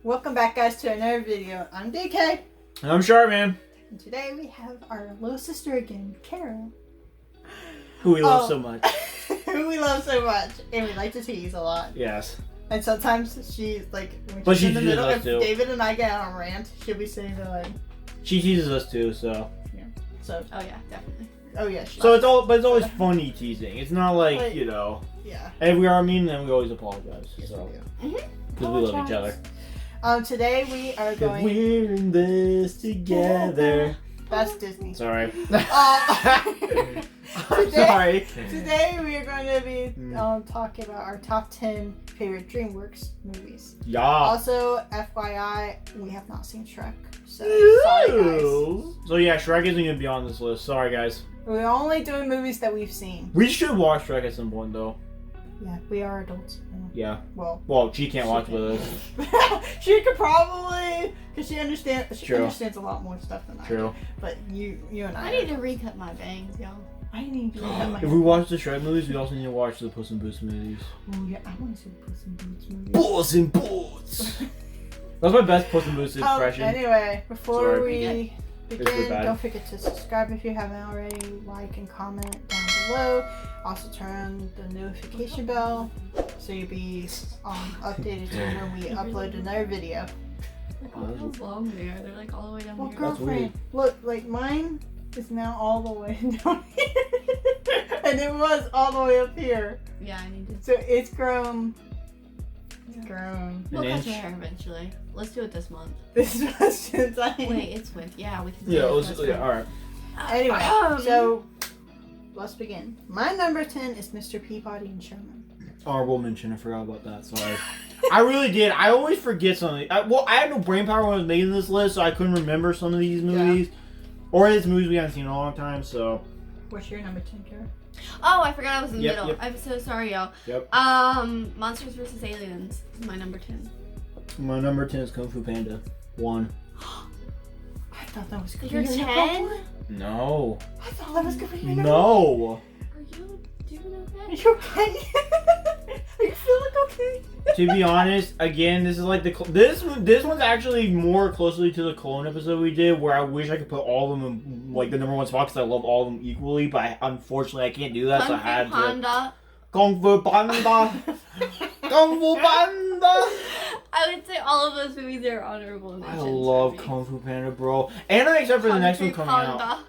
Welcome back, guys, to another video. I'm DK. And I'm SHARKMAN. And today we have our little sister again, Cara. Who we love so much. Who we love so much. And we like to tease a lot. Yes. And sometimes she's like, when But she's in the teases middle, us if too. David and I get on a rant, she'll be sitting there like... She teases us too, so. Yeah. So. Oh yeah, definitely. Oh yeah. So it's always funny teasing. It's not like, you know. Yeah. If we are mean, then we always apologize. Yes, So. we do. Because we love each other. Today we are going... We're in this together. That's Disney. Sorry. I'm sorry. Today we are going to be talking about our top 10 favorite Dreamworks movies. Yeah. Also, FYI, we have not seen Shrek, so sorry guys. So yeah, Shrek isn't gonna be on this list. Sorry guys. We're only doing movies that we've seen. We should watch Shrek at some point though. Yeah, we are adults. Yeah. Well, she can't watch with us. She could probably, because she understands a lot more stuff than I do. True. But you and I need to recut my bangs, y'all. I need to recut my If we watch the Shrek movies, we also need to watch the Puss in Boots movies. Oh yeah, I want to see the Puss in Boots movies. Puss in Boots! That's my best Puss in Boots impression. Anyway, before we It's begin, bad. don't forget to subscribe if you haven't already, like and comment down below. Also turn on the notification bell so you'll be updated to when we upload another video. Look how long they are. They're like all the way down Well, here. girlfriend, look, like mine is now all the way down here. And it was all the way up here. Yeah, I need to. So it's grown. It's grown. We'll cut inch. your hair eventually. Let's do it this month. This was since I... Wait, it's winter. Yeah, we can do Yeah, it. let's, yeah, alright. Anyway, so let's begin. My number 10 is Mr. Peabody and Sherman. Honorable mention, I forgot about that, sorry. I really did. I always forget something. I had no brain power when I was making this list, so I couldn't remember some of these movies. Yeah. Or it's movies we haven't seen in a long time, so. What's your number 10, Cara? Oh, I forgot I was in the middle. Yep. I'm so sorry, y'all. Yep. Monsters vs. Aliens is my number 10. My number 10 is Kung Fu Panda 1. I thought that was good. You're 10? No. I thought that was good for you. No. Are you doing okay? Are you okay? Are you feeling okay? To be honest, again, this is like this one's actually more closely to the clone episode we did, where I wish I could put all of them in like the number one spot because I love all of them equally, but unfortunately I can't do that, so I had to. Kung Fu Panda. Kung Fu Panda. I would say all of those movies are honorable mentions. I love Kung Fu Panda, bro. And I'm excited for the next one coming out.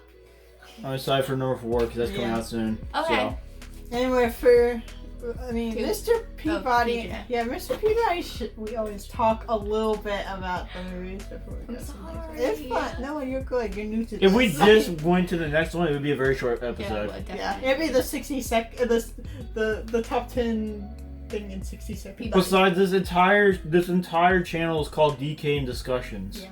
I'm excited for number 4 because that's coming out soon. Okay. So. Anyway, Mr. Peabody. PJ. Yeah, Mr. Peabody. We always talk a little bit about the movies before we go. It's fun. No, you're good. You're new to this. If we just went to the next one, it would be a very short episode. Yeah, it'd be the 60 the top 10 thing in 60 seconds. Besides, this entire channel is called DK and Discussions. Yeah.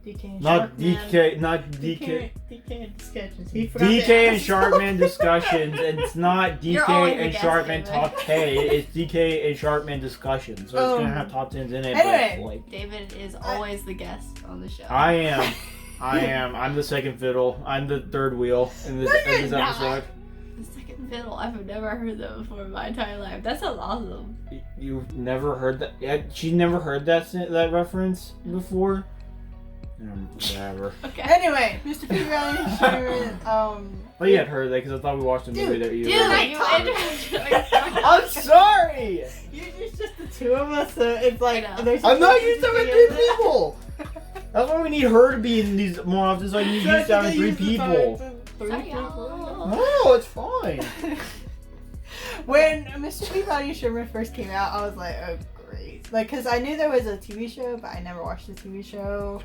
DK and Not Sharkman. DK, not DK. DK and Discussions. DK and Sharkman Discussions, and it's not DK and Sharkman Top K. It's DK and Sharkman Discussions. So it's gonna have top 10s in it. Anyway. But like, David is always the guest on the show. I am. I'm the second fiddle. I'm the third wheel in this episode. The second fiddle. I've never heard that before in my entire life. That sounds awesome. You've never heard that? She never heard that reference before. Whatever. Okay. Anyway, Mr. Peabody and Sherman. But you had heard that because I thought we watched a movie that you. I'm sorry. It's just the two of us, so it's like I'm not used to having 3 people. That's why we need her to be in these more often, so I need used to having 3 people. No, it's fine. When Mr. Peabody and Sherman first came out, I was like, oh great, like because I knew there was a TV show, but I never watched the TV show.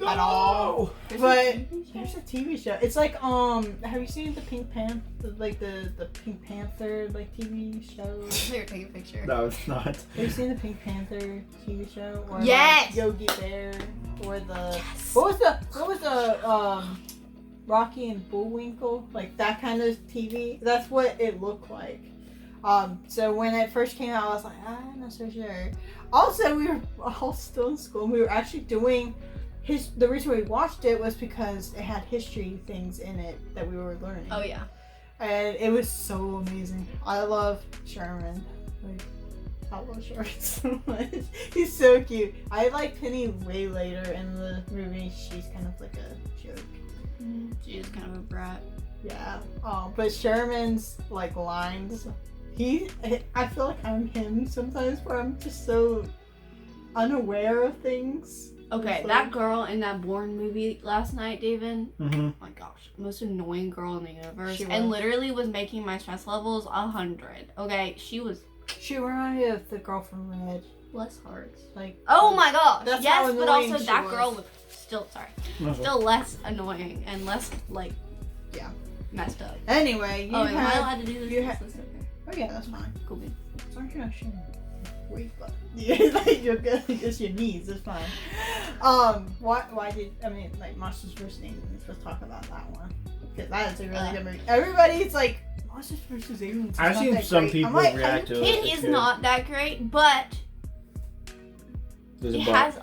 At all. But there's a TV show. It's like have you seen the Pink Panther, like the Pink Panther like TV show? Here, take a picture. No, it's not. Have you seen the Pink Panther TV show? Or yes. Like Yogi Bear or the what was the Rocky and Bullwinkle, like that kind of TV? That's what it looked like. So when it first came out, I was like, I'm not so sure. Also, we were all still in school and we were actually doing the reason we watched it was because it had history things in it that we were learning. Oh yeah. And it was so amazing. I love Sherman. Like, I love Shark so much. He's so cute. I like Penny way later in the movie. She's kind of like a joke. She is kind of a brat. Yeah. But Sherman's like lines. I feel like I'm him sometimes, where I'm just so unaware of things. Okay, So- that girl in that Bourne movie last night, David. Mm-hmm. Oh my gosh, most annoying girl in the universe, She and was. literally was making my stress levels 100. Okay, she was She reminded me of the girl from Red. bless hearts. Like, Oh my gosh, That's how yes, but annoying also she that was. girl was still less annoying and less like Yeah. messed up. Anyway, Am I allowed to do this? you Yes, ha- that's okay. Oh yeah, that's fine. Cool. Good. As long as you're not showing weight, but yeah, like you're good. Just your knees. It's fine. Why did like Monsters vs. Aliens? Let's talk about that one because that is a really good movie. Everybody's like Monsters vs. Aliens. Is I've not seen that some great. people I'm like, react to it. It is not that great, but There's a it but. has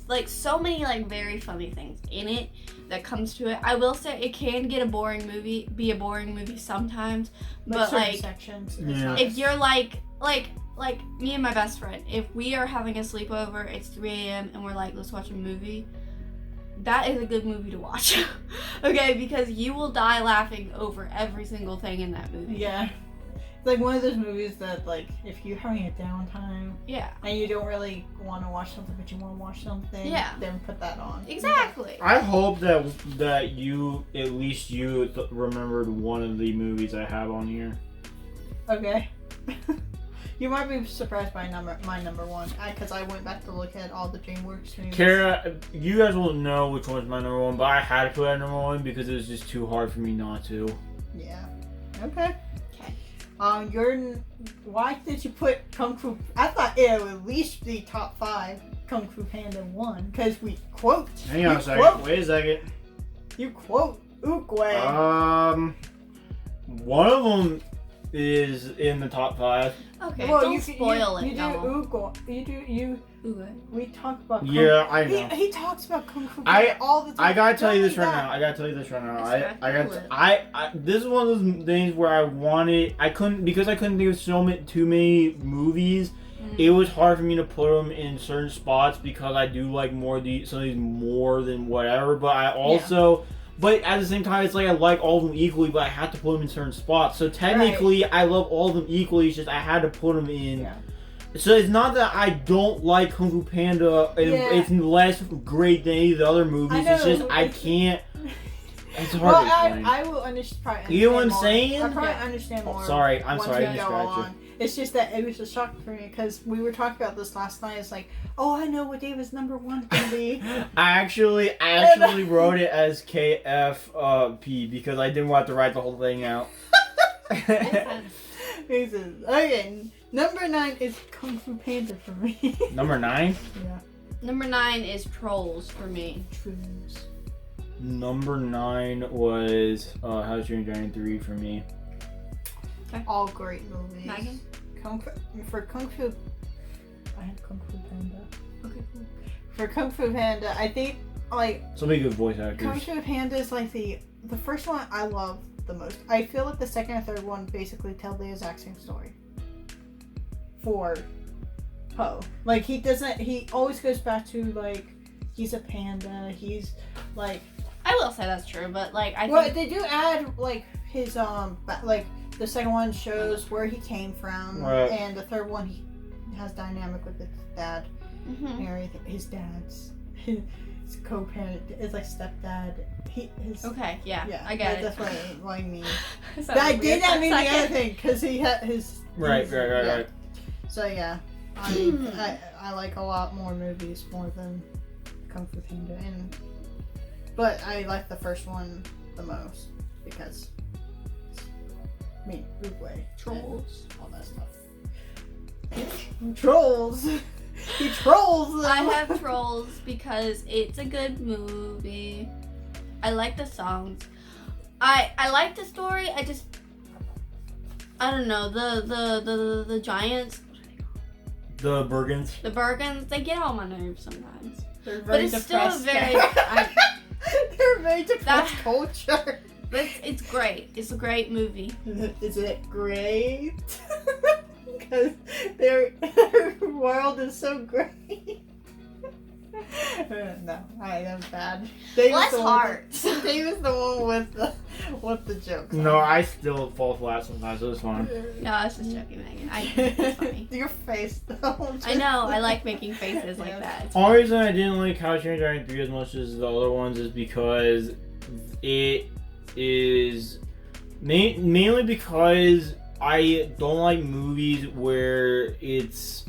like so many like very funny things in it that comes to it. I will say it can get be a boring movie sometimes, but certain like sections. It's Yeah. not- if you're like me and my best friend, if we are having a sleepover, it's 3 a.m. and we're like, let's watch a movie, that is a good movie to watch. Okay, because you will die laughing over every single thing in that movie. yeah. It's like one of those movies that like if you're having a downtime Yeah, and you don't really want to watch something but you want to watch something, Yeah. then put that on. exactly. I hope that you at least remembered one of the movies I have on here. Okay. You might be surprised by my number one, because I went back to look at all the Dreamworks movies. Cara, you guys will know which one's my number one, but I had to put that number one because it was just too hard for me not to. Yeah. Okay. Okay. Why did you put Kung Fu? I thought it would at least be top 5. Kung Fu Panda 1, because we quote. Hang on you a second. Quote, Wait a second. you quote Oogway. One of them is in the top 5. Okay, Well, don't you spoil it. You do no. Oogway. Ooh, We talk about. Kung, Yeah, I know. He talks about Kung Fu Panda all the time. I gotta tell you this Not right only now. I gotta tell you this right now. Respect This is one of those things where I couldn't think of too many movies. It was hard for me to put them in certain spots because I do like some of these more than whatever. But I also, but at the same time, it's like I like all of them equally, but I have to put them in certain spots. So technically, I love all of them equally. It's just I had to put them in. Yeah. So it's not that I don't like Kung Fu Panda. It's less great than any of the other movies. It's just I can't. It's hard Well, to explain. I will understand. You know what I'm saying? I probably understand more. I'm sorry, once I we didn't go scratch you. on. It's just that it was a shock for me because we were talking about this last night. It's like, oh, I know what David's number 1 can be. I actually wrote it as KFP because I didn't want to write the whole thing out. Okay, number 9 is Kung Fu Panda for me. Number 9? Yeah. Number 9 is Trolls for me. Trues. Number 9 was How to Train Your Dragon 3 for me. All great movies. Megan? Kung Fu, I had Kung Fu Panda. Okay, cool. For Kung Fu Panda, I think like So many good voice Kung actors. Fu Panda is like the first one I love the most. I feel like the second and third one basically tell the exact same story. For Po. Like he always goes back to like he's a panda, he's like I will say that's true, but like I well think they do add like his like the second one shows where he came from, Right. and the third one he has dynamic with his dad Mhm. and everything. His his co-parent is like stepdad. His Okay, yeah, I that- get it. That's what I mean. That But I sounded did weird not for a mean the second. other thing because he had his Right. yeah. So yeah, I like a lot more movies more than Kung Fu Panda, but I like the first one the most because Oogway, Trolls. and all that stuff. Trolls. He trolls them. I have Trolls because it's a good movie. I like the songs. I like the story. I don't know, the giants, The Bergens. the Bergens, they get on my nerves sometimes. They're But very it's still depressed. very They're very depressed culture. But it's great. It's a great movie. Is it great? because their world is so great. No, I am bad. Bless hearts. Dave is the one with the jokes. No, I still fall flat sometimes, so it's fine. No, I was just joking, Megan. It's funny. Your face, though. I know. I like making faces like that. It's Only reason I didn't like How to Train Your Dragon 3 as much as the other ones is because it is mainly because I don't like movies where it's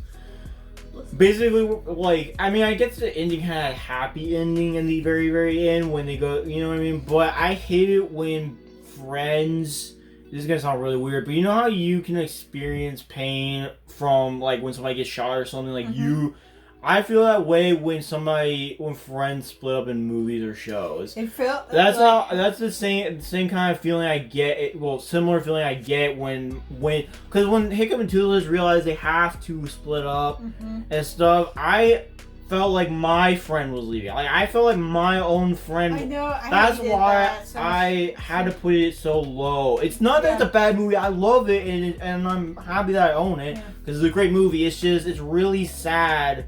basically like, I mean, I guess the ending had a happy ending in the very, very end when they go, you know what I mean? But I hate it when friends, this is gonna sound really weird, but you know how you can experience pain from like when somebody gets shot or something, like I feel that way when friends split up in movies or shows. That's the same kind of feeling I get. Similar feeling I get when Hiccup and Toothless realize they have to split up and stuff. I felt like my friend was leaving. Like I felt like my own friend. I know. That's why I had to put it so low. It's not that it's a bad movie. I love it and I'm happy that I own it because it's a great movie. It's just it's really sad.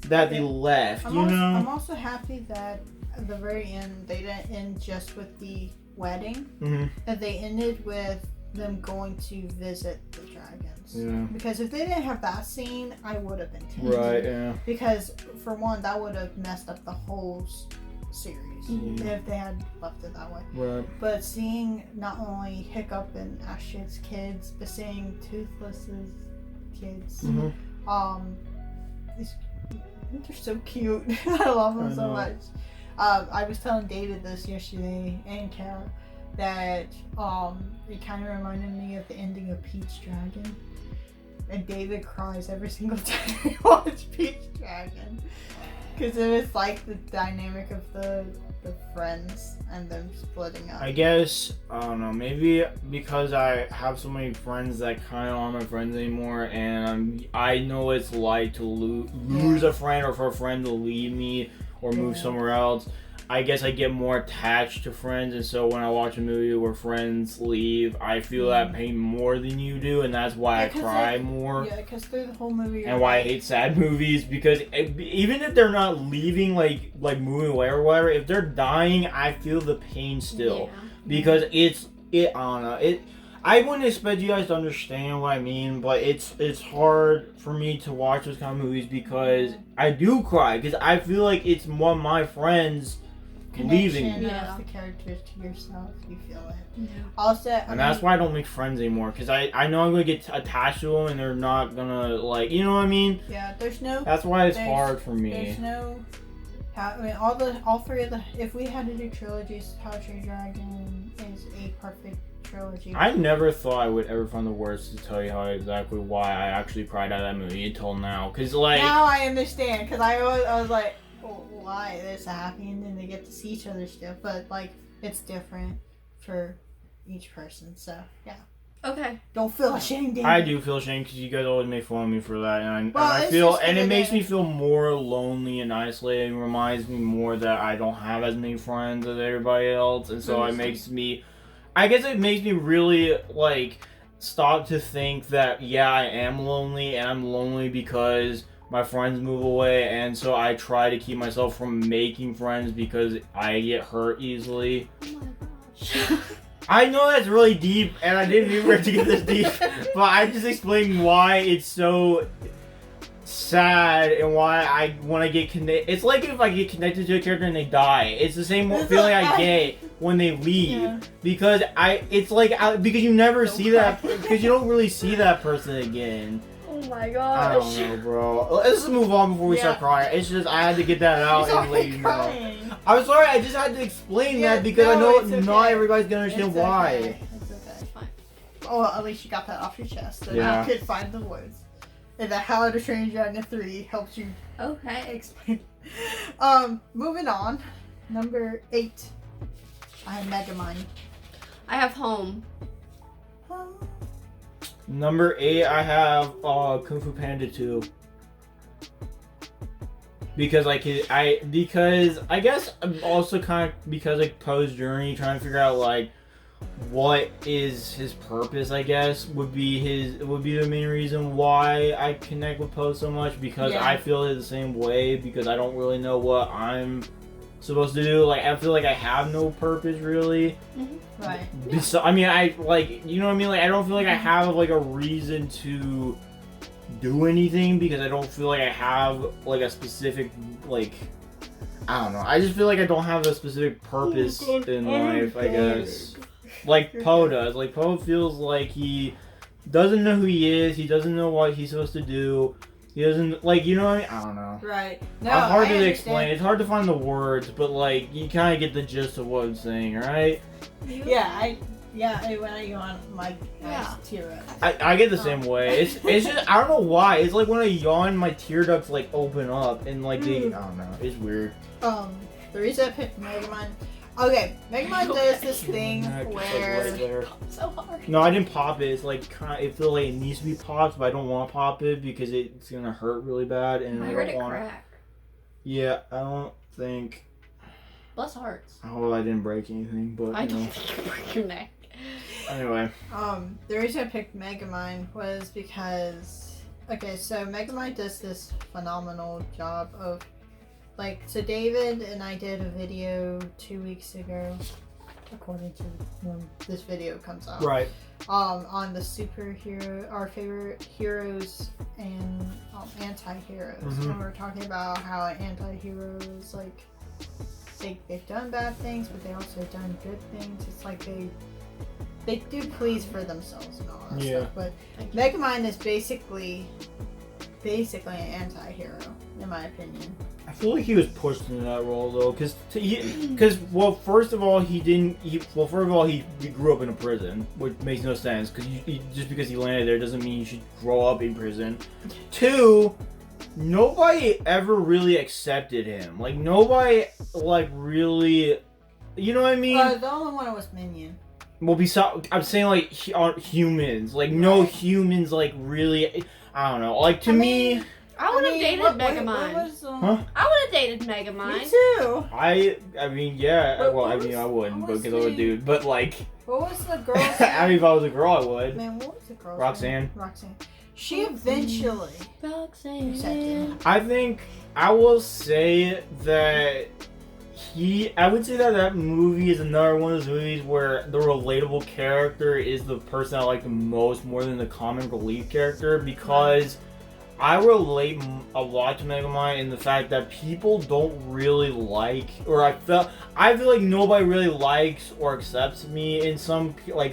That they left, I'm also happy that at the very end they didn't end just with the wedding. That they ended with them going to visit the dragons. Yeah. Because if they didn't have that scene, I would have been tempted. Right. Yeah. Because for one, that would have messed up the whole series if they had left it that way. Right. But seeing not only Hiccup and Ash's kids, but seeing Toothless's kids, they're so cute. I love them so much. I was telling David this yesterday and Cara that it kind of reminded me of the ending of Peach Dragon. And David cries every single time we watch Peach Dragon. Because it was like the dynamic of the friends and them splitting up. I guess, I don't know, maybe because I have so many friends that kind of aren't my friends anymore, and I know what it's like to lose a friend or for a friend to leave me or move somewhere else. I guess I get more attached to friends, and so when I watch a movie where friends leave, I feel that pain more than you do, and that's why I cry more. Yeah, because through the whole movie, and why I hate sad movies, because even if they're not leaving, like moving away or whatever, if they're dying, I feel the pain still, because I don't know, I wouldn't expect you guys to understand what I mean, but it's hard for me to watch those kind of movies because I do cry, because I feel like it's one of my friends leaving. Of the characters to yourself, you feel it. Also, that's why I don't make friends anymore, because I know I'm gonna get attached to them and they're not gonna, like, you know what I mean? Yeah, that's why it's hard for me. There's no, I mean, all three of the, if we had to do trilogies, How to Train Your Dragon is a perfect trilogy. I never thought I would ever find the words to tell you exactly why I actually cried out of that movie until now, because like now I understand, because I was like, well, why there's a happy ending, they get to see each other still, but like it's different for each person, so yeah. Okay. Don't feel ashamed, David. I do feel ashamed because you guys always make fun of me for that, and I feel, and it makes me feel more lonely and isolated, and reminds me more that I don't have as many friends as everybody else, and so it makes me, I guess it makes me really like stop to think that I am lonely, and I'm lonely because my friends move away, and so I try to keep myself from making friends because I get hurt easily. Oh my gosh. I know that's really deep, and I didn't mean for it to get this deep, but I just explained why it's so sad and why when I get connected. It's like if I get connected to a character and they die. It's the same feeling I get when they leave, because because you never see that, because you don't really see that person again. Oh my I gosh. don't know, bro. Let's just move on before we start crying. It's just I had to get that out and let you know. I'm sorry, I just had to explain that because I know not everybody's gonna understand why. It's okay. Fine. Oh, well, at least you got that off your chest, so you could find the words. And that How to Train Your Dragon 3 helps you explain. Moving on. Number 8. I have Megamind. I have Home. Number 8, I have Kung Fu Panda 2. Because I guess I'm also kind of, because like Poe's journey, trying to figure out like what is his purpose, I guess, would be the main reason why I connect with Poe so much, because I feel it the same way, because I don't really know what I'm supposed to do. Like, I feel like I have no purpose really. Right. So, I mean, I like, you know what I mean? Like, I don't feel like I have like a reason to do anything, because I don't feel like I have like a specific, like, I don't know. I just feel like I don't have a specific purpose in life, I guess. Like Poe does. Like, Poe feels like he doesn't know who he is. He doesn't know what he's supposed to do. He doesn't, like, you know what I mean? I don't know. Right. No, It's hard to explain. It's hard to find the words, but, like, you kind of get the gist of what I'm saying, right? Yeah, when I yawn, my eyes tear up. I get the same way. It's just, I don't know why. It's like when I yawn, my tear ducts, like, open up, and, like, they, I don't know. It's weird. The reason I picked Megamind. Okay, Megamind does this thing where so hard. No, I didn't pop it. It's like it feels like it needs to be popped, but I don't want to pop it because it's gonna hurt really bad, and I I heard don't it want. crack. Yeah, I don't think. Bless hearts. Oh, I didn't break anything, but I don't think you broke your neck. Anyway. The reason I picked Megamind was because so Megamind does this phenomenal job of. Like, so David and I did a video 2 weeks ago, according to when this video comes out. Right. On the superhero, our favorite heroes and anti-heroes. And we're talking about how anti-heroes, like, they've done bad things, but they also done good things. It's like they do please for themselves and all that stuff. But Megamind is basically an anti-hero, in my opinion. I feel like he was pushed into that role though, because first of all he grew up in a prison, which makes no sense, because just because he landed there doesn't mean you should grow up in prison. 2, nobody ever really accepted him. Like, nobody like really, you know what I mean? The only one was Minion. Well, I'm saying like humans, like no humans like really. I don't know. Like, to me, I would have dated Megamind. Huh? I would have dated Megamind. Me too. I mean, yeah. But well, I mean, I wouldn't because I'm a dude. But like, what was the girl's name? I mean, if I was a girl, I would. Man, what was the girl's Roxanne. name? Roxanne. She eventually Roxanne. I think I will say that I would say that movie is another one of those movies where the relatable character is the person I like the most, more than the comic relief character, because I relate a lot to Megamind in the fact that people don't really like, or I feel like nobody really likes or accepts me in some when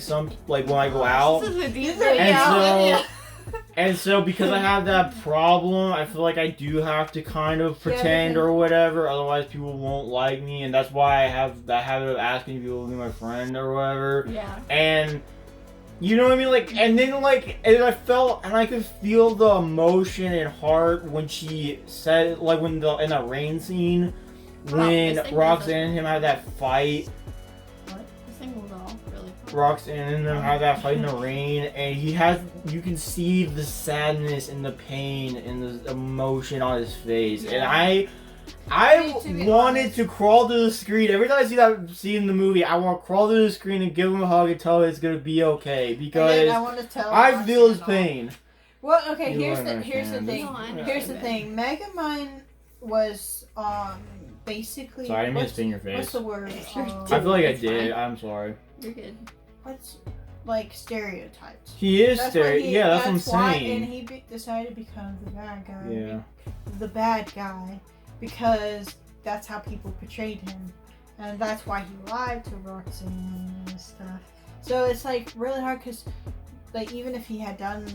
I go out. And so because I have that problem, I feel like I do have to kind of pretend or whatever, otherwise people won't like me, and that's why I have that habit of asking people to be my friend or whatever. Yeah. And you know what I mean? Like, and then like, and I could feel the emotion and heart when she said, like, in that rain scene, when Roxanne and him had that fight. Roxanne and them have that fight in the rain, and you can see the sadness and the pain and the emotion on his face, and I wanted to crawl to the screen. Every time I see that scene in the movie, I want to crawl to the screen and give him a hug and tell him it's gonna be okay, because I feel his pain. Well, okay, here's the thing. Here's the thing. Megamind was basically. Sorry, I didn't mean to spin your face. What's the word? I feel like I did. I'm sorry. You're good. What's like stereotypes? He is stereotypes. Yeah, that's what I'm saying. And he decided to become the bad guy. Yeah. The bad guy, because that's how people portrayed him, and that's why he lied to Roxanne and stuff. So it's like really hard, because like even if he had done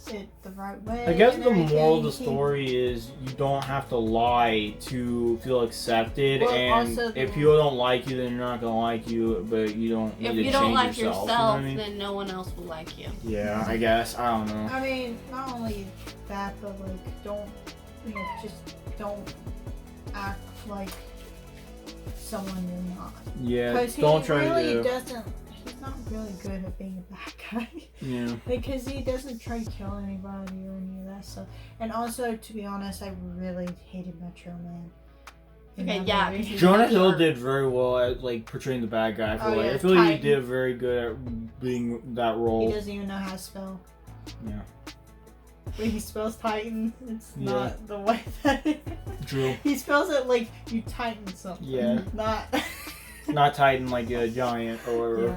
it the right way, I guess the moral of the story is you don't have to lie to feel accepted, and if people don't like you, then they're not gonna like you, but you don't need to change yourself. If you don't like yourself, you know what I mean? Then no one else will like you. Yeah, I guess. I don't know. I mean, not only that, but like just don't act like someone you're not. Yeah, don't try to he's not really good at being a bad guy. Yeah. Because he doesn't try to kill anybody or any of that stuff. And also, to be honest, I really hated Metro Man. in Okay, that yeah, movie. 'cause he's Jonah not Hill sure. did very well at like portraying the bad guy. Oh, yeah, I feel like he Titan. did very good at being that He role. doesn't even know how to spell. Yeah. When he spells Titan, it's Yeah. not the way that True. he spells it like you tighten something. Yeah. Not. Not Titan like a giant or whatever.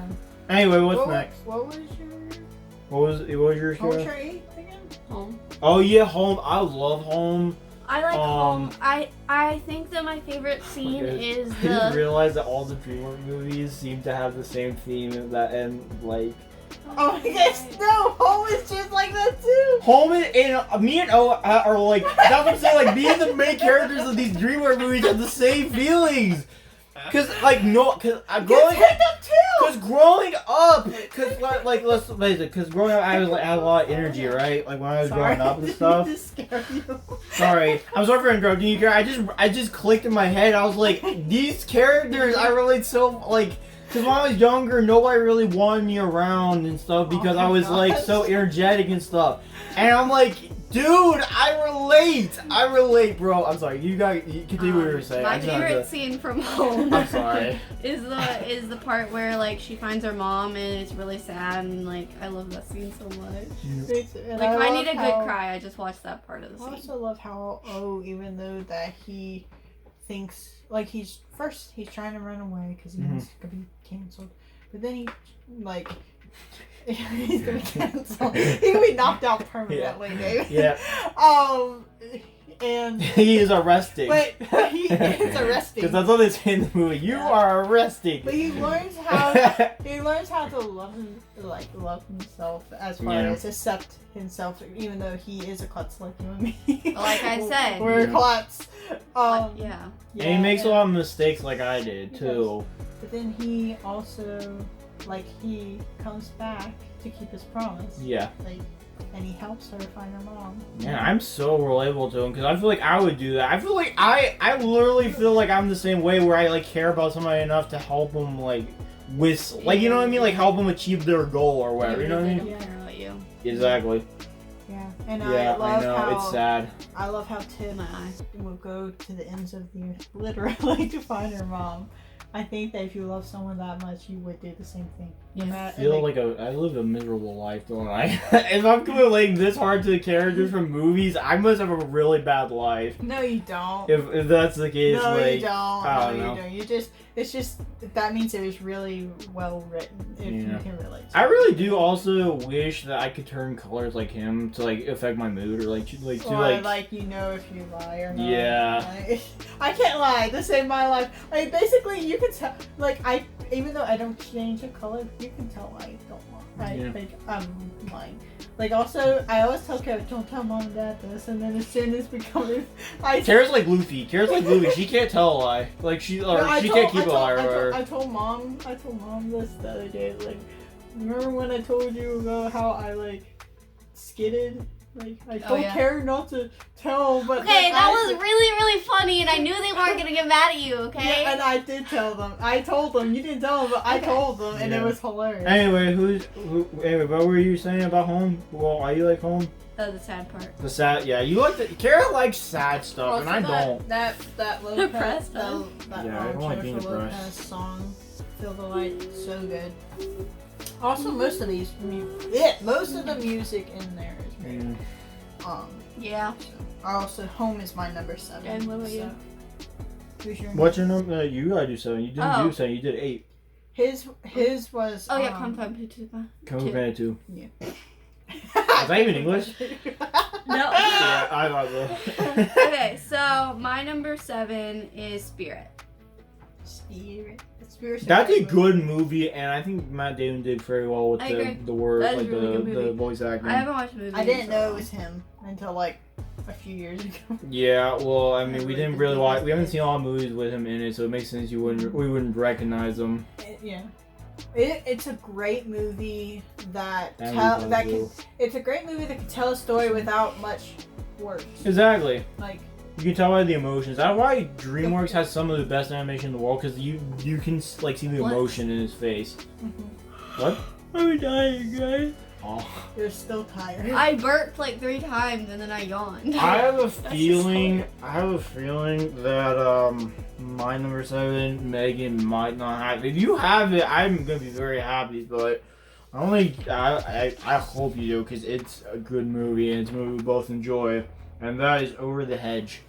Yeah. Anyway, what's What next? What was your? What was yours? What was Kara? your 8 again? Home. Oh yeah, Home. I love Home. I like Um, home. I think that my favorite scene is I didn't the. realize that all the Dreamworks movies seem to have the same theme at that end. Like Oh my gosh, no! Home is just like that too. Home and me and O are like that's what I'm saying. Like me and the main characters of these Dreamworks movies have the same feelings. Cause like no, cause I growing. Get picked up too. Cause growing up, let's face it. Cause growing up, I was like I had a lot of energy, right? Like when I was Sorry. growing up and stuff. Just scare you. Sorry, I'm sorry for interrupting you, Cara. I just clicked in my head. I was like, these characters, I relate so like. Cause when I was younger, nobody really wanted me around and stuff because Oh my I was like gosh. so energetic and stuff. And I'm like, dude, I relate, bro. I'm sorry. You continue what you were saying. My I just had favorite to- scene from Home. I'm sorry. is the part where like she finds her mom and it's really sad and like I love that scene so much. And Like if I love need a how- good cry, I just watch that part of the I scene. also love how even though that he thinks like he's trying to run away because he wants to be canceled, but then he like he's gonna be canceled. He can be knocked out permanently, Dave. Yeah. And He is arrested. but he is arresting. Because that's what they say in the movie. You Yeah. are arrested. But he learns how to love himself as far Yeah. as accept himself, even though he is a klutz like you and me. Like I said. we're Yeah. klutz. Yeah. Yeah, And he makes a lot of mistakes like I did He too. But then he also, like, he comes back to keep his promise. Yeah. Like, and he helps her find her mom. Yeah, I'm so relatable to him because I feel like I would do that. I feel like I literally feel like I'm the same way where I like care about somebody enough to help them like with like you know what I mean, like help them achieve their goal or whatever. You know what I They mean? don't care about you. Exactly. Yeah, and Yeah, I love know. how It's sad. I love how Tim My eye. will go to the ends of the earth, literally, to find her mom. I think that if you love someone that much, you would do the same thing. No Yes. matter- I feel like I live a miserable life, don't I? If I'm relating this hard to the characters from movies, I must have a really bad life. No, you don't. If that's the case, No, like you don't. I don't No, know. you don't. It's just that means it was really well written. If you Yeah. can relate. To I it. really do also wish that I could turn colors like him to like affect my mood or like to Or like you know if you lie or not. Yeah. Like, I can't lie. This ain't my life. Like basically, you can tell. Like even though I don't change the color, you can tell I don't lie. Yeah. Like I'm lying. Like also, I always tell Kara, don't tell mom and dad this, and then as soon as we come in, Kara's like Luffy. She can't tell a lie. Like she can't keep a lie or whatever. I told mom this the other day. Like, remember when I told you about how I like skidded? Like I told yeah. Kara not to tell, but Okay, like, that I was said- really, really funny, and I knew they weren't gonna get mad at you. Okay. Yeah, and I did tell them. I told them. You didn't tell them, but I Okay. told them, and it Yeah. was hilarious. Anyway, anyway, what were you saying about Home? Well, why you like Home? The sad part. The sad, yeah. You like the Kara likes sad stuff, and I don't. That Lopez, Depressed, that, huh? that Yeah, I don't like being Jennifer depressed. Lopez song, "Feel the Light," so good. Also, most of the music in there is great. Mm. Yeah. Also, Home is my number 7. And what about you? Who's your What's your number? You gotta do 7. You didn't Oh. do 7. You did 8. His was. Oh yeah, Kung Fu Panda. Come with Panda 2. Yeah. Is that even English? No. Yeah, I thought so. Okay, so my number 7 is Spirit. Spirit. That's a good movie, and I think Matt Damon did very well with I agree. the word, That is like a really good the movie. voice acting. I haven't watched the movie. I didn't in so know it long. was him until like a few years ago. Yeah, well, I mean, we didn't really watch. We haven't It- seen a lot of movies with him in it, so it makes sense we wouldn't recognize him. Yeah. It's a great movie it's a great movie that can tell a story without much words. Exactly. Like You can tell by the emotions. That's why DreamWorks has some of the best animation in the world, because you can like see the What? emotion in his face. mhm. What? I'm dying, guys. Oh. You're still tired. I burped like 3 times and then I yawned. I have a That's just feeling. I have a feeling that my number 7, Megan, might not have. If you have it, I'm gonna be very happy. But I hope you do, because it's a good movie and it's a movie we both enjoy, and that is Over the Hedge.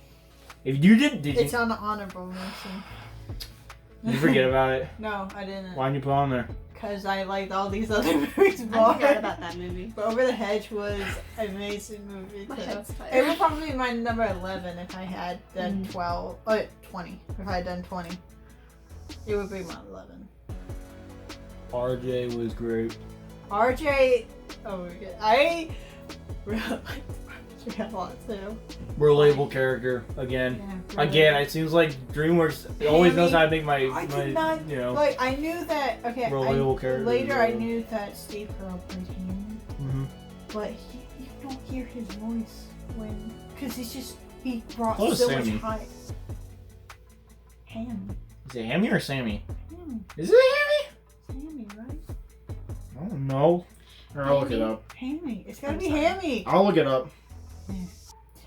If you did you? It's on the honorable mention. Did you forget about it? No, I didn't. Why didn't you put it on there? Because I liked all these other movies I more. forgot about that movie. But Over the Hedge was an amazing movie. My head's tired. It would probably be my number 11 if I had done 20. If I had done 20. It would be my 11. RJ was great. RJ, oh my god. I really liked RJ a lot too. Relatable character again. Yeah, Again, it seems like DreamWorks always knows how to make my you know. Like, I knew that, okay, Relatable character, later yeah. I knew that Steve Carell played him, Mm-hmm. but you don't hear his voice when, because he brought What was so Sammy? much hype. Ham. Is it Hammy or Sammy? Ham. Is it Hammy? Hammy, right? I don't know. Or I'll look it up. Hammy. It's gotta I'm be sorry. Hammy. I'll look it up.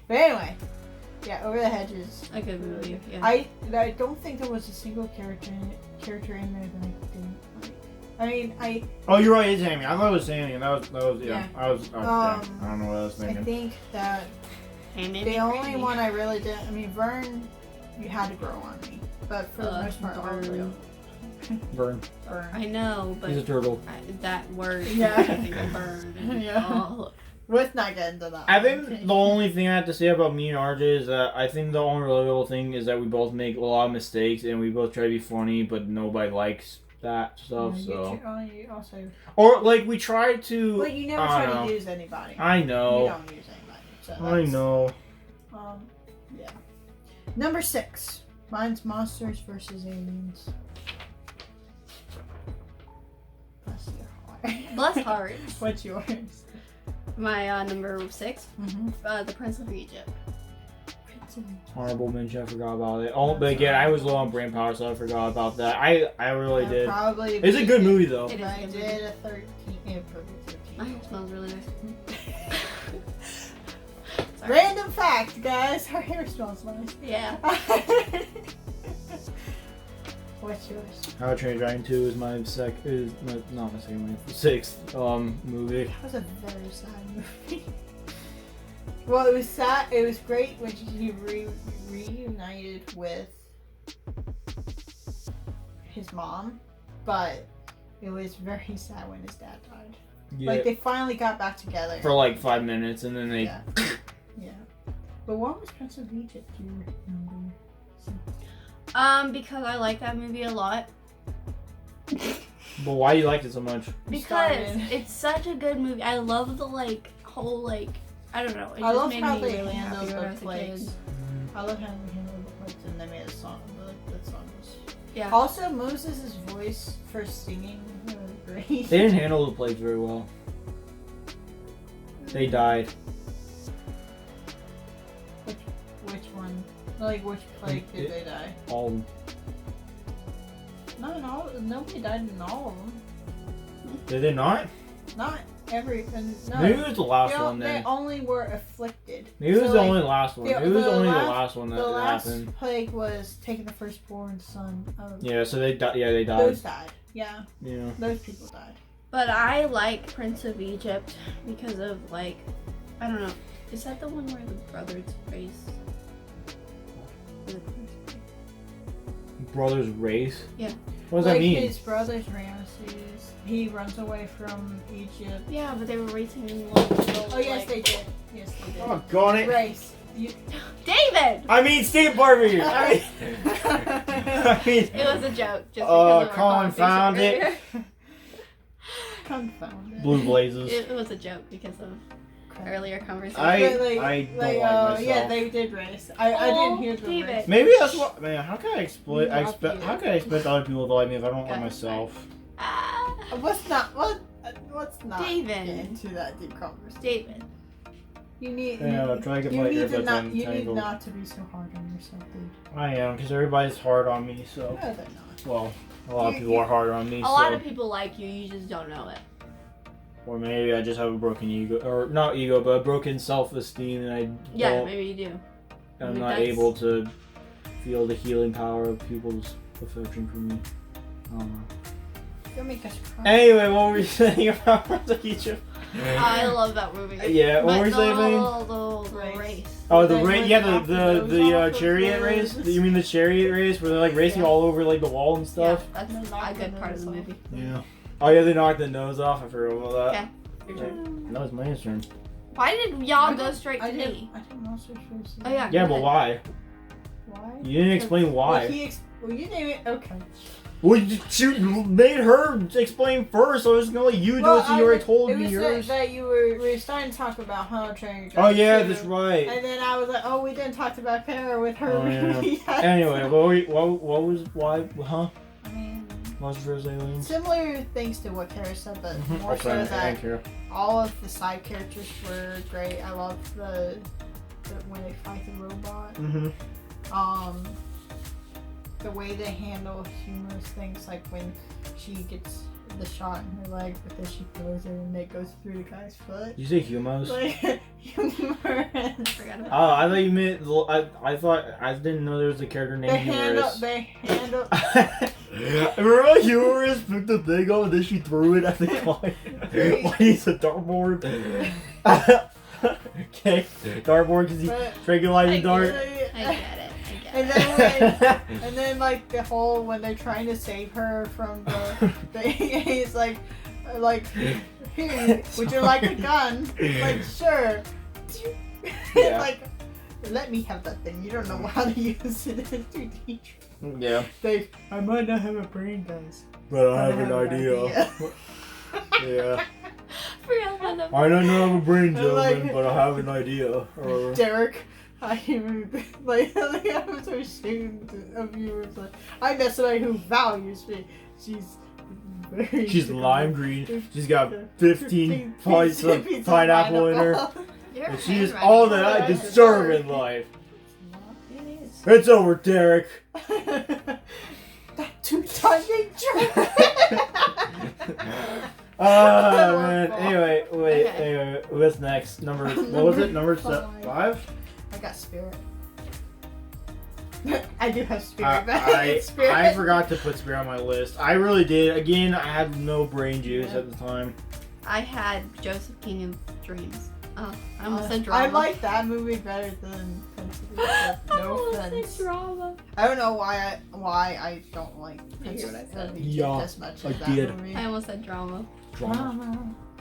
But anyway, yeah, Over the Hedge is A good movie, yeah. I don't think there was a single character in there that I didn't like. I mean, Oh, you're right. It's Hammy. I thought it was Sammy, and that was yeah. Yeah. I was. Yeah, I don't know what I was I thinking. think that the only one I really did. I mean, Vern, you had to grow on me, but for the most part, Vern. Burn. I know, but He's a turtle. that word. Yeah. I think of burn. Yeah. Oh. Let's not get into that. I think the only thing I have to say about me and RJ is that I think the only relatable thing is that we both make a lot of mistakes and we both try to be funny, but nobody likes that stuff. So, you also, or like we try to. but you never I try don't to know. use anybody. I You know. don't use anybody. So I that's- know. Yeah. Number 6. Mine's Monsters vs. Aliens. Bless your heart. Bless heart. What's yours? My number 6, Mm-hmm. The Prince of Egypt. Honorable mention. I forgot about it. Oh, but again, I was low on brain power, so I forgot about that. I really did. Probably. It's a good movie though. It is I a good did a 13. Yeah, probably My 13. hair smells really nice. Sorry. Random fact, guys. Her hair smells nice. Yeah. What's yours? How to Train Your Dragon 2 is my not my second, my 6th movie. That was a very sad movie. Well, it was sad. It was great when he reunited with his mom, but it was very sad when his dad died. Yeah. Like, they finally got back together. For like 5 minutes, and then they. Yeah. Yeah. But what was Prince of Egypt? Do you remember? Because I like that movie a lot. But why you liked it so much? Because Started. it's such a good movie. I love the whole I don't know. It I just love made how me they really handled happy when I the was a plagues. kid. I love how they handled the plagues, and they made a song. That song was. Yeah. Also, Moses' voice for singing was great. They didn't handle the plagues very well. They died. Which one? Like, which plague did they die? All of them. Not in all. Nobody died in all of them. Did they not? Not every. No. Maybe it was the last They, one they then. only were afflicted. Maybe it was So, the like, only last one. the- Maybe it was the only the last- last one that The last happened. plague was taking the firstborn son of. Yeah, so they died. Yeah, they died. Those died. Yeah, Yeah. those people died. But I like Prince of Egypt because of I don't know. Is that the one where the brothers race? Brothers race. Yeah. What does Like that mean? his brother's Ramses, he runs away from Egypt. Yeah, but they were racing in Oh yes, they did. Yes, they did. Oh, got it. Race. You... David! I mean, Steve Barber. I mean, It was a joke. Just Oh, because of our Colin found it. conversation Confounded. Blue Blazes. earlier. It was a joke because of earlier conversation. I But, don't like myself. Yeah, they did race. I didn't hear the David. race. Maybe that's what. Man, how can I exploit? You love you. How can I expect other people to like me if I don't like Okay. myself? Ah, Let's not David. get into that deep conversation. David. You need. Yeah, I'm trying to get my you earbuds need untangled. not to be so hard on yourself, dude. I am, because everybody's hard on me. So, No, they're not. well, a lot of people are hard on me. A lot of people like you. You just don't know it. Or maybe I just have a broken ego, or not ego, but a broken self-esteem, and I don't. Maybe you do. I'm not able to feel the healing power of people's affection for me. I don't know. You'll make us cry. Anyway, what were you saying about Egypt? I love that movie. Yeah, what were you saying? The race. Oh, the race. Yeah, the chariot race. You mean the chariot race where they're like racing all over like the wall and stuff? Yeah, that's a good part of the movie. Yeah. Oh yeah, they knocked the nose off. I forgot about that. Okay, your turn. No, it's my turn. Why did y'all go straight to me? I didn't also first. Oh yeah. Yeah, but why? Why? You didn't explain why. Well, you name it. Okay. Well, you made her explain first, so I was gonna let you do it. So you already told me yours. It was that we were starting to talk about How Training Oh yeah, that's right. And then I was like, oh, we didn't talk about Cara with her. Oh, yeah. Anyway, what was why? Huh? I mean, Monsters, aliens. similar things to what Cara said, but more so that all of the side characters were great. I loved the when they fight the robot. Mm-hmm. The way they handle humorous things, like when she gets the shot in her leg, but then she throws it and it goes through the guy's foot. Did you say humors? Like humorous. Forgot about Oh, I thought you meant. I thought I didn't know there was a character named Humorous. They handle. Remember Humorous picked the thing up and then she threw it at the guy. Why he's a dartboard? Okay, dartboard because he tranquilized the dart. I get it. And then like the whole when they're trying to save her from the he's like here, would you like a gun? Like sure. Yeah. Like let me have that thing. You don't know how to use it. It's too teach. Yeah. I might not have a brain, guys. But I have an idea. Yeah. I don't know have a brain, gentlemen, but I have an idea. Derek. I was so ashamed of you. Like, I met somebody who values me. She's lime green. She's got 15 pints of pineapple in her. And she is all that I deserve in life. It is. It's over, Derek. That two-time nature. Oh man. Anyway, what's next? What was it? Number 5? I got Spirit. I do have Spirit, but Spirit. I forgot to put Spirit on my list. I really did. Again, I had no brain juice at the time. I had Joseph King of Dreams. Oh, I almost said drama. I like that movie better than Prince of Egypt. No offense. Drama. I don't know why I don't like Prince of Egypt as much as that movie. I almost said drama.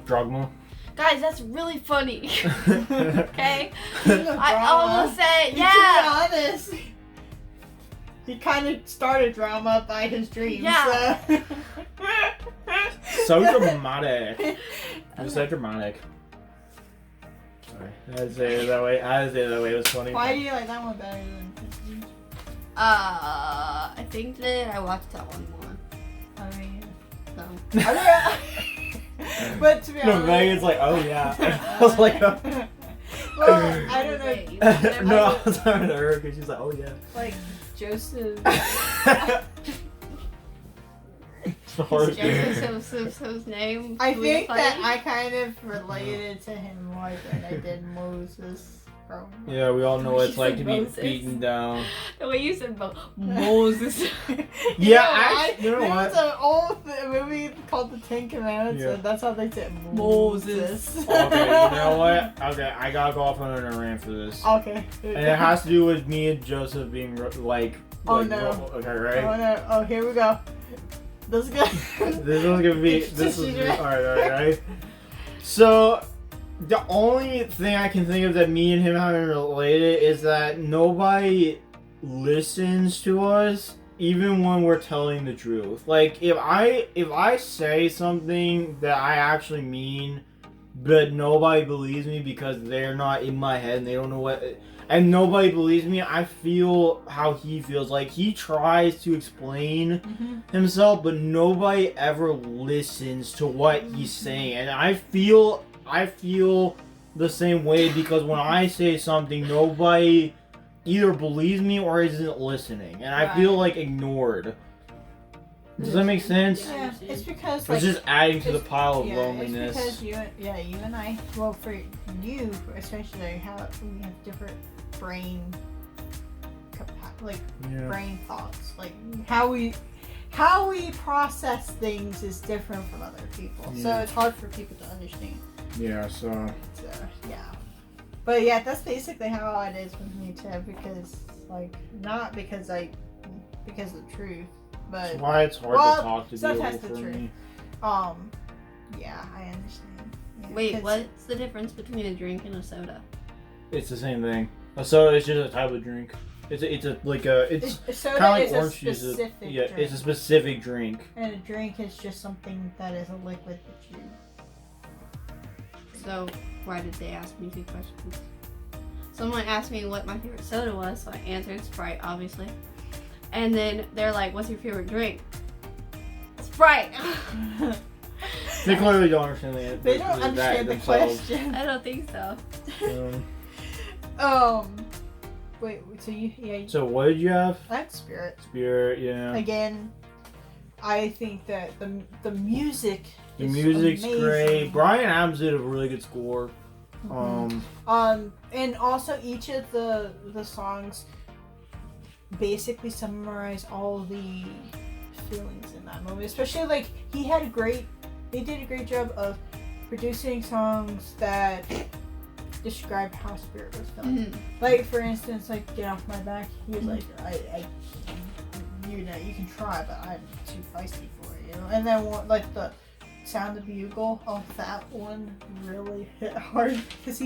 Drama. Guys, that's really funny. Okay? I almost said, yeah. To be honest, he kind of started drama by his dreams. Yeah. So dramatic. You said dramatic. Sorry. I had to say it that way. It was funny. Why do you like that one better than Prince of Egypt? I think that I watched that one more. I mean, So. But to be honest, no, Megan's like, oh yeah. I was like, oh. Well, I don't know. No, I was talking to her because she's like, oh yeah. Like Joseph. Joseph's name. I think that I kind of related to him more than I did Moses. Yeah, we all know what it's like to be Moses. beaten down. The way you said Moses. Yeah, you know what? There's an old movie called The Ten Commandments, and that's how they say Moses. Okay, you know what? Okay, I gotta go off on a rant for this. Okay. And it has to do with me and Joseph being like oh no. Okay, right? Oh no. Oh, here we go. This is good. This is gonna be. Alright. So, the only thing I can think of that me and him having related is that nobody listens to us, even when we're telling the truth. Like, if I say something that I actually mean, but nobody believes me because they're not in my head and they don't know what. And nobody believes me, I feel how he feels. Like, he tries to explain himself, but nobody ever listens to what he's saying. And I feel the same way because when I say something, nobody either believes me or isn't listening. And I feel like ignored. Does that make sense? Yeah, it's because It's like just adding to the pile of yeah, loneliness. It's because you and I, well, for you especially, we have different brain, brain thoughts. Like how we process things is different from other people. Yeah. So it's hard for people to understand. Yeah. So Yeah. But yeah, that's basically how it is with me too. Because not because of the truth. But that's why it's hard to talk to sometimes people the for truth. me. Yeah, I understand. Yeah, Wait, what's the difference between a drink and a soda? It's the same thing. A soda is just a type of drink. It's kind of like orange juice. Yeah, it's a specific drink. And a drink is just something that is a liquid that you. So why did they ask me 2 questions? Someone asked me what my favorite soda was, so I answered Sprite, obviously. And then they're like, "What's your favorite drink?" Sprite. They clearly don't understand it. They don't understand the question. I don't think so. Wait. So you. So what did you have? I had Spirit. Spirit, yeah. Again, I think that the music. The music's amazing. great. Bryan Adams did a really good score. Mm-hmm. And also each of the songs basically summarize all the feelings in that movie. Especially like they did a great job of producing songs that describe how Spirit was feeling. Mm-hmm. Like for instance, like Get Off My Back. He was like, I you can try, but I'm too feisty for it, And then like the Sound of Bugle, that one really hit hard because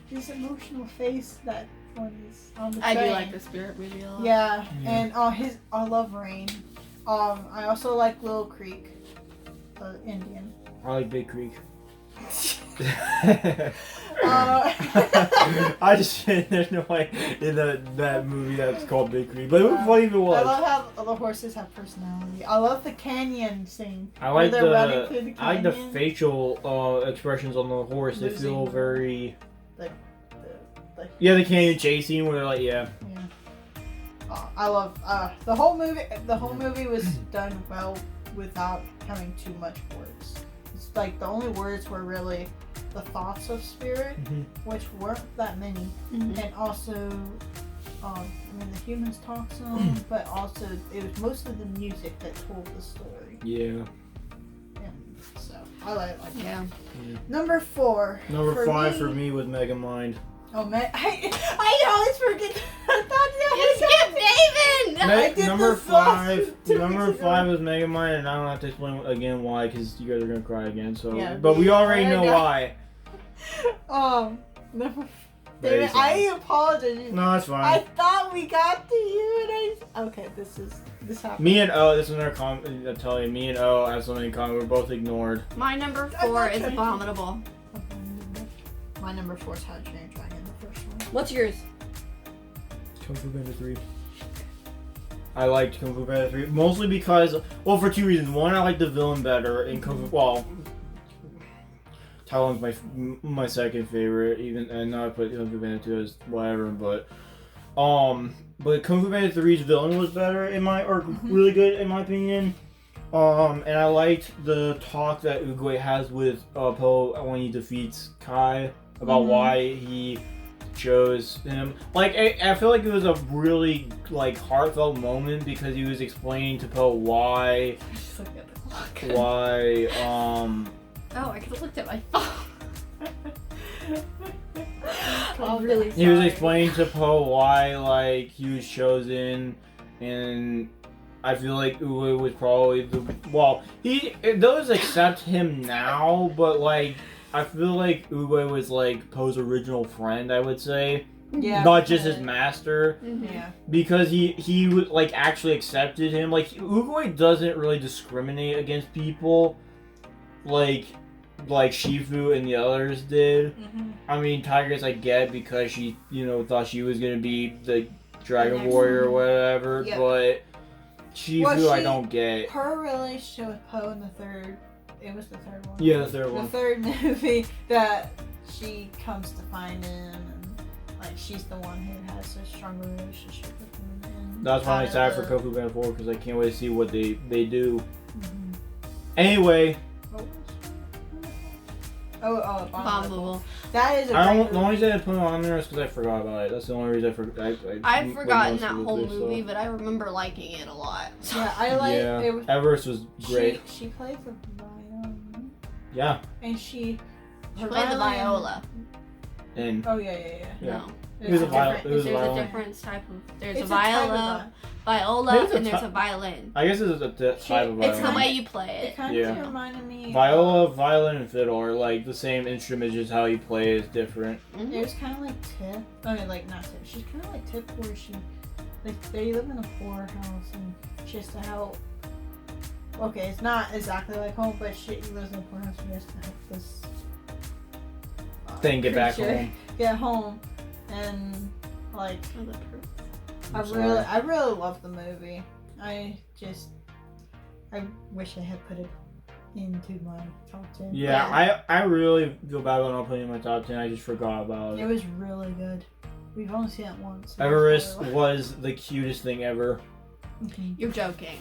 his emotional face that one is on the I train. do like the Spirit movie a lot. Yeah, and I love Rain. I also like Little Creek, Indian. I like Big Creek. I just there's no way in that movie that's called Big Creek, but it was funny if it was. I love how the horses have personality. I love the canyon scene. I like the the facial expressions on the horse. They feel very. The canyon chase scene where they're like, yeah. I love the whole movie. The whole movie was done well without having too much words. It's like the only words were really the thoughts of Spirit, which weren't that many, and also, the humans talk some, but also it was mostly the music that told the story. Yeah. And so I like yeah. Number 4. Number 5 for me was Megamind. Oh man, I always forget. You skipped David. Number 5 was Megamind, and I don't have to explain again why, because you guys are gonna cry again. So, yeah, but we already know why. David, I apologize. No, it's fine. I thought we got to you, and this happened. Me and O, this is another comment. I tell you, me and O have something in common. We're both ignored. My number 4 is Abominable. My number 4 is How to Train Your Dragon, the first one. What's yours? Kung Fu Panda 3. I liked Kung Fu Panda 3 mostly because, for 2 reasons. One, I like the villain better in Kung Fu. Talon's my second favorite, and now I put Kung Fu Panda 2 as whatever, but Kung Fu Panda 3's villain was better really good in my opinion. And I liked the talk that Oogway has with Po when he defeats Kai about why he chose him. Like, I feel like it was a really heartfelt moment because he was explaining to Po why. I just looked at the clock. Why Oh, I could have looked at my phone. I'm really sorry. He was explaining to Po why he was chosen, and I feel like Uwe was probably it does accept him now, but I feel like Uwe was Po's original friend, I would say. Yeah. Not just his master. Yeah. Because he would actually accepted him. Uwe doesn't really discriminate against people like Shifu and the others did. I mean, Tigress I get because she, thought she was gonna be the Dragon Warrior or whatever, but Shifu I don't get. Her relationship with Po in the third, it was the third one. Yeah, the third one. The third movie that she comes to find him, and she's the one who has a stronger relationship with him. That's why I'm excited for Kung Fu Panda 4 because I can't wait to see what they do. Anyway, Abominable. That is a the great only movie. reason I put it on there is because I forgot about it. That's the only reason I forgot. I've forgotten that whole movie, but I remember liking it a lot. Yeah, I like Yeah, it. Everest was great. She played the violin. Yeah. And she Played the viola. And Oh yeah. Yeah. No. It was a different- It was a There's a violin. different type of. There's it's a type of viola, Maybe viola, it's a and there's ty- a violin. I guess it's a type of violin. It's the way you play It it. kind Yeah. of reminded me. Viola, violin, and fiddle are like the same instrument, just how you play is different. Mhm. It was kind of like Tip. I mean, like not Tip. She's kind of like Tip, where they live in a poor house and she has to help. Okay, it's not exactly like home, but she lives in a poor house and she has to help this Then get back creature home. get home, and like Oh, the proof. I'm sorry. I really love the movie. I wish I had put it into my top 10. Yeah, I really feel bad about not putting it in my top 10. I just forgot about It it. was really good. We've only seen it once. so Everest it's was the cutest thing ever. really- You're joking.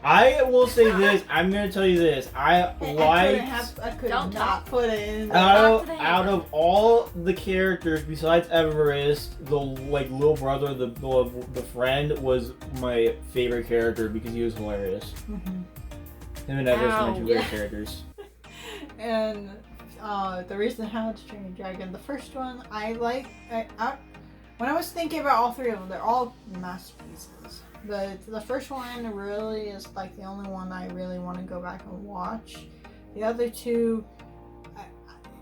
I will say this. I'm gonna tell you this. I could Don't not talk. put it in. out of all the characters besides Everest, the little brother, the friend was my favorite character because he was hilarious. Mhm. Him and Everest were my Ow. two favorite characters. And the reason How to Train Your Dragon, the first one, when I was thinking about all three of them, they're all masterpieces. But the first one really is like the only one I really want to go back and watch. The other two,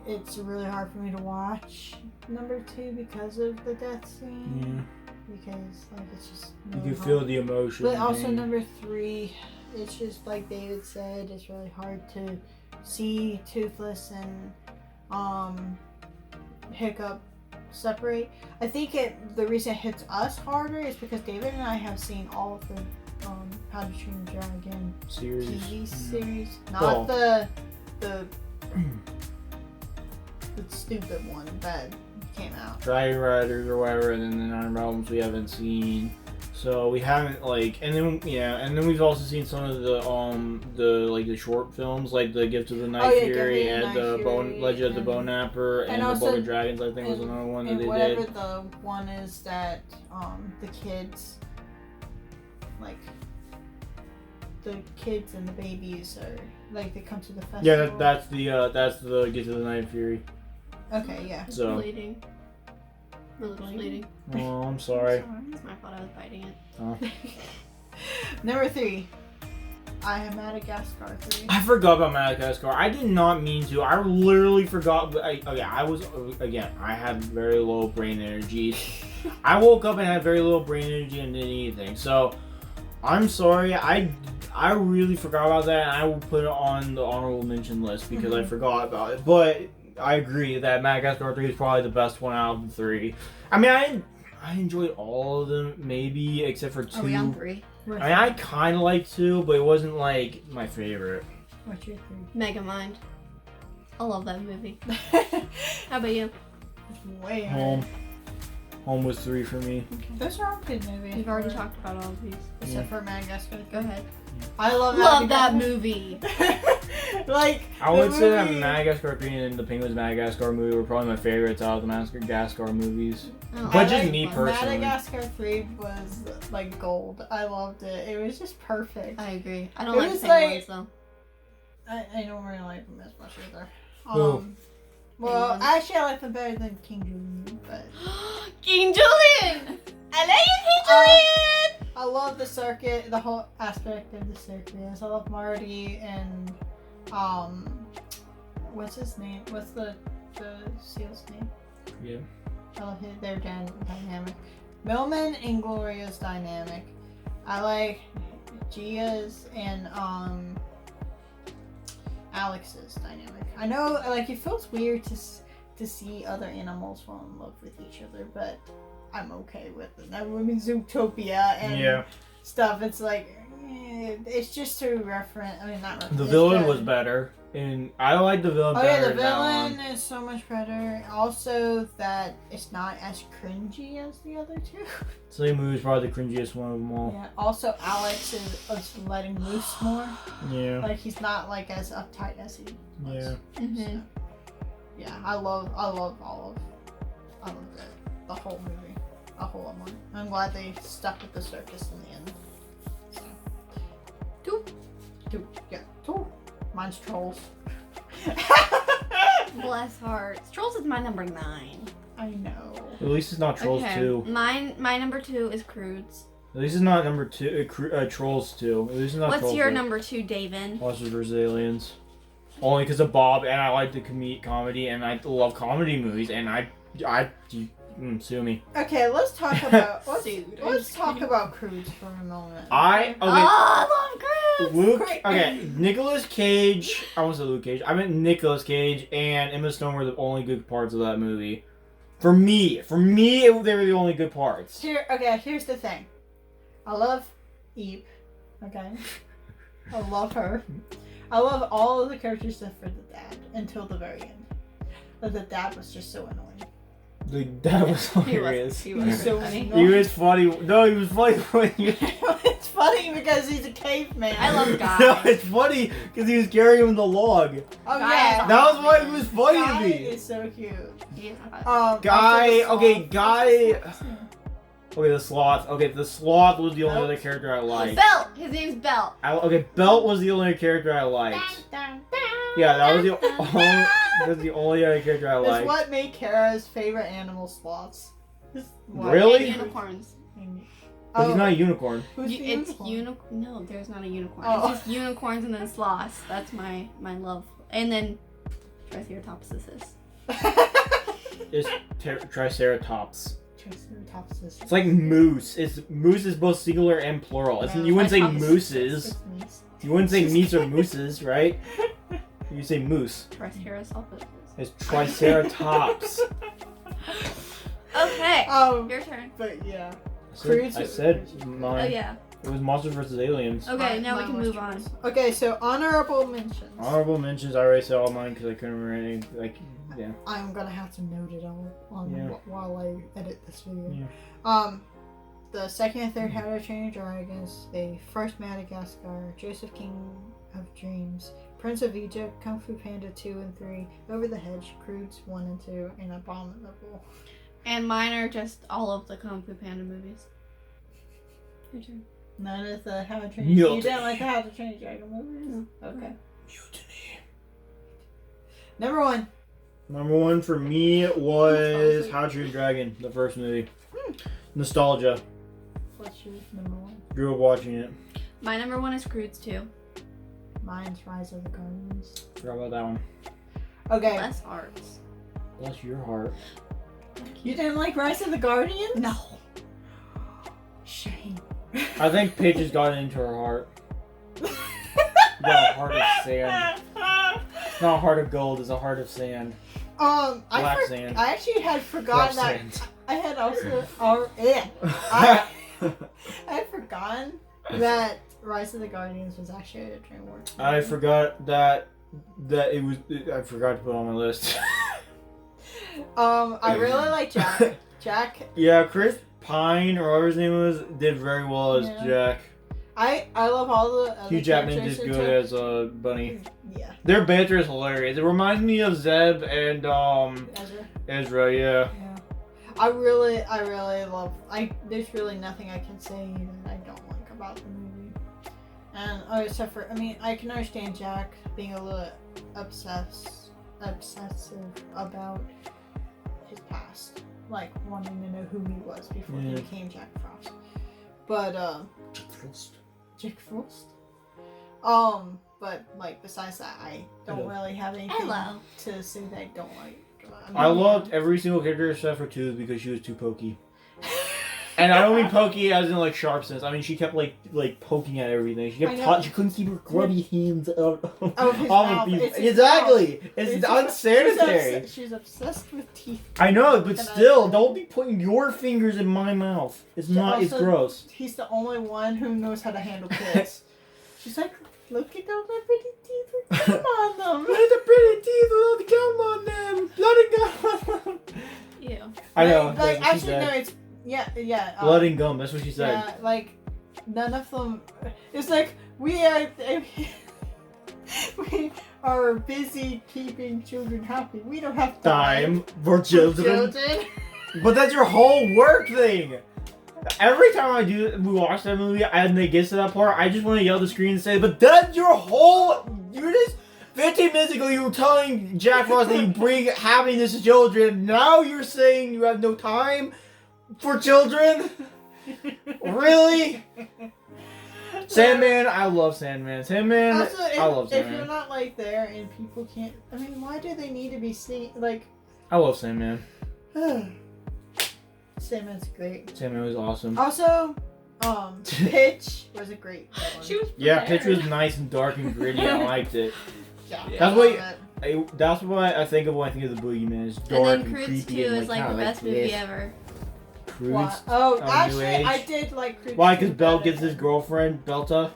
it's really hard for me to watch number 2 because of the death scene. Because like it's just You really can feel hard. the emotion. But also and- number 3, it's just like David said, it's really hard to see Toothless and Hiccup separate. I think the reason it hits us harder is because David and I have seen all of the How to Train Your Dragon series. TV Mm. series, not Well. the stupid one that came out. Dragon Riders or whatever, and then the 9 albums we haven't seen. So we haven't and then we've also seen some of the short films like the Gift of the Night Fury Gift of the and Night the Fury Legend of the and- Bone Napper and the also- Book of Dragons. I think was another one that And they whatever did. the one is that the kids and the babies are like they come to the festival. Yeah, that's the Gift of the Night Fury. Okay, yeah. It's So- bleeding. My lips bleeding. Oh, I'm sorry. It's my fault. I was biting it. Oh. Number 3, I have Madagascar 3. I forgot about Madagascar. I did not mean to. I literally forgot. I had very low brain energy. I woke up and had very little brain energy and didn't eat anything. So, I'm sorry. I really forgot about that, and I will put it on the honorable mention list because I forgot about it. But I agree that Madagascar 3 is probably the best one out of the 3. I mean, I enjoyed all of them, maybe except for 2. Are we on 3? I mean, I kind of liked 2, but it wasn't like my favorite. What's your Megamind. I love that movie. 3? How about you? Way Home. higher. Home was 3 for me. Those are all good movies. We've already talked about all of these. Except for Madagascar. Go ahead. I love That movie. Like I would the say that movie- Madagascar 3 and the Penguins Madagascar movie were probably my favorites out of the Madagascar movies. Oh, But I just like me one. personally. Madagascar 3 was like gold. I loved it. It was just perfect. I agree. I don't It like was penguins though. I don't really like them as much either. Who? Well, Penguins. actually, I like them better than King Julian, but King Julian! I love you, King Julian! I love the circuit, the whole aspect of the circus. I love Marty and what's his name? What's the seal's name? Yeah. I love their dynamic. Millman and Gloria's dynamic. I like Gia's and Alex's dynamic. I know, like, it feels weird to see other animals fall in love with each other, but I'm okay with it. Now, I mean, Zootopia and stuff. It's like it's just to reference. I mean, not reference. The it's villain to- was better. And I like the villain Oh better. yeah, the in that one. villain is so much better. Also, that it's not as cringy as the other two. Silly Moo is probably the cringiest one of them all. Yeah. Also, Alex is letting loose more. Yeah. Like he's not like as uptight as he was. Yeah. Mhm. Yeah, I love all of the whole movie, a whole lot. I'm glad they stuck with the circus in the end. So. Two, yeah, two. Mine's Trolls. Bless hearts. Trolls is my number 9. I know. At least it's not Trolls 2. My number 2 is Crudes. At least it's not number 2. Trolls 2. At least it's not. What's Trolls your 2. number 2, David? Monsters vs. Aliens. Only because of Bob, and I like the comedy, and I love comedy movies, and sue me. Okay, let's talk about Dude, let's talk about Cruise for a moment. Okay. Oh, I love Crudes! Luke. Okay, Nicolas Cage. I almost said Luke Cage. I meant Nicolas Cage and Emma Stone were the only good parts of that movie. For me, they were the only good parts. Here's the thing. I love Eve. Okay, I love her. I love all of the characters except for the dad until the very end. But the dad was just so annoying. That was hilarious. He was So funny. annoying. He was funny. No, he was funny when you. It's funny because he's a caveman. I love Guy. No, it's funny because he was carrying him in the log. Oh Guy yeah, is That was why it was funny Guy to me. is so cute. He is hot. Guy. also Okay, the Guy. sloth. Okay, the sloth. Okay, the sloth was the only Belt. other character I liked. Belt! His name's Belt. Okay, Belt was the only character I liked. Yeah, that was the only other character I That's liked. what made Kara's favorite animal sloths. Really? And unicorns. But he's not a unicorn. Who's the It's unicorn? No, there's not a unicorn. Oh. It's just unicorns and then sloths. That's my love. And then Triceratopses. It's Triceratops. Triceratops. It's like moose. Moose is both singular and plural. Yeah. You wouldn't say Triceratops. mooses. You wouldn't say meese or mooses, right? You say moose. Triceratops. It's Triceratops. Okay. Your turn. But yeah. I said mine. Oh yeah. It was Monsters vs. Aliens. Okay, now we Mine can was move on. Okay, so honorable mentions. Honorable mentions. I already said all mine because I couldn't remember any. Like, yeah. I'm gonna have to note it all on Yeah. while I edit this video. Yeah. The second and third How to Train Your Dragons, the first Madagascar, Joseph King of Dreams, Prince of Egypt, Kung Fu Panda 2 and 3, Over the Hedge, Crudes 1 and 2, and Abominable. And mine are just all of the Kung Fu Panda movies. Your turn. None of the How to Train Mutiny. You didn't like the How to Train Your Dragon movies? Okay. Mutiny. Number 1. Number 1 for me was How to Train Your Dragon, the first movie. Nostalgia. What's your number 1? Grew up watching it. My number 1 is Crudes 2. Mine's Rise of the Guardians. Forgot about that one. Okay. Bless hearts. Bless your heart. You didn't like Rise of the Guardians? No. Shame. I think Paige has gotten into her heart. You got a heart of sand. It's not a heart of gold, it's a heart of sand. Black sand. I actually had forgotten Rough that. sand. I had also. I had forgotten that Rise of the Guardians was actually a Dreamworks. I forgot that it was. I forgot to put it on my list. I really like Jack. Jack. Yeah, Chris Pine or whatever his name was did very well as Yeah. Jack. I love all the other Hugh Jackman characters did in good Jack. as a bunny. Yeah. Their banter is hilarious. It reminds me of Zeb and Ezra. Ezra. Yeah. Yeah. I really love. There's really nothing I can say that I don't like about the movie. And except for, I can understand Jack being a little obsessive about his past, like wanting to know who he was before he became Jack Frost. But Jack Frost. But like besides that, I don't really have anything to say that I don't like. I loved every single character except for 2 because she was too pokey. And I don't mean pokey as in like sharp sense. I mean she kept like poking at everything. She couldn't keep her grubby hands out of his mouth. It's his exactly. mouth. It's unsanitary. She's obsessed with teeth. I know, but still, don't be putting your fingers in my mouth. It's not. It's gross. He's the only one who knows how to handle kids. She's like, Look at all the pretty teeth with gum on them. Look at the pretty teeth with all the gum on them. Blood and gum on them. Ew. I know. Like, that's what she actually, said. no, it's yeah. Blood and gum. That's what she said. Yeah, like none of them. It's like we are busy keeping children happy. We don't have Time for children. children. But that's your whole work thing. Every time we watch that movie and it gets to that part, I just want to yell at the screen and say, but that's your whole, you're just, 15 minutes ago you were telling Jack Frost that you bring happiness to children. Now you're saying you have no time for children? Really? Sandman, I love Sandman. Sandman, Also, I love if Sandman. you're not like there and people can't, I mean, why do they need to be seen? Like, I love Sandman. Sandman's great. Sandman was awesome. Also, Pitch was a great one. She was Yeah, there. Pitch was nice and dark and gritty. I liked it. Yeah, That's I what- love it. That's what I think of when I think of the Boogeyman. It's dark And and, then Croods creepy 2 and is like kinda the best movie this. ever. Croods. Why? Oh, New actually, Age. I did like Croods Why? 2 Because Belle better. gets his girlfriend, Belta.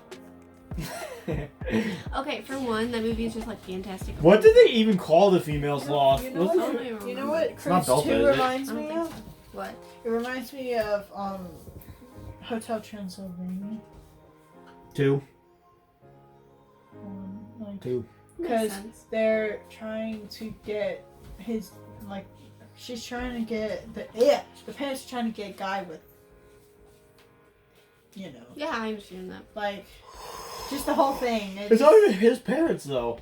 Okay, for one, that movie is just like fantastic. What did they even call the female sloth? You know What's what? the- I don't You know remember. what It's not Croods Delta, 2 is it? reminds I don't me think of? so. What? It reminds me of Hotel Transylvania. 2. Like, 2. Makes because sense. they're trying to get his, like, she's trying to get the parents are trying to get a guy with, you know, Yeah, I understand that. like, just the whole thing. It's not even his parents though.